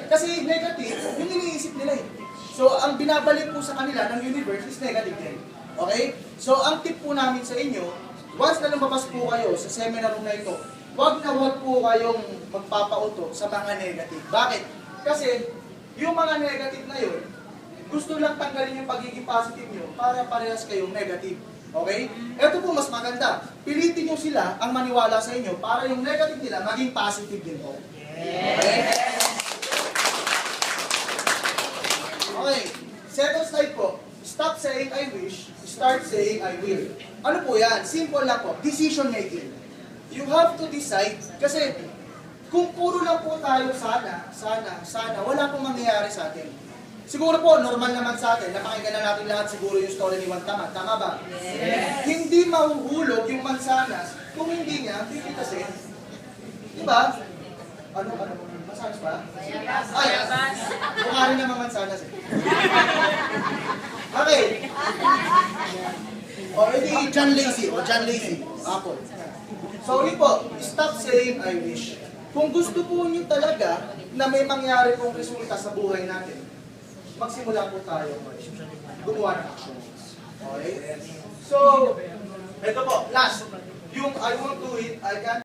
Kasi negative, yung iniisip nila eh. So, ang binabalik po sa kanila ng universe is negative din. Okay? So, ang tip po namin sa inyo, once na lumabas po kayo sa seminar na ito, wag po kayong magpapauto sa mga negative. Bakit? Kasi, yung mga negative na yun, gusto lang tanggalin yung pagiging positive nyo para parehas kayong negative. Okay? Ito po mas maganda. Pilitin nyo sila ang maniwala sa inyo para yung negative nila maging positive din po. Okay? Okay. Second slide po. Stop saying I wish, start saying I will. Ano po yan? Simple lang po. Decision making. You have to decide. Kasi kung puro lang po tayo sana, wala pong mangyayari sa atin. Siguro po, normal naman sa atin, napakinggan na natin lahat siguro yung story ni Juan Tamad. Tama ba? Yes. Hindi mahuhulog yung mansanas kung hindi niya pipitasin. Diba? Ano? Mansanas ba? Ay, mukha rin naman mansanas eh. Okay. O, hindi John Lacy. Apple. So, yun po, stop saying I wish. Kung gusto po niyo talaga na may mangyari pong resulta sa buhay natin, magsimula po tayo gumawa ng actions. Okay? So, ito po, last. Yung I won't do it, I can't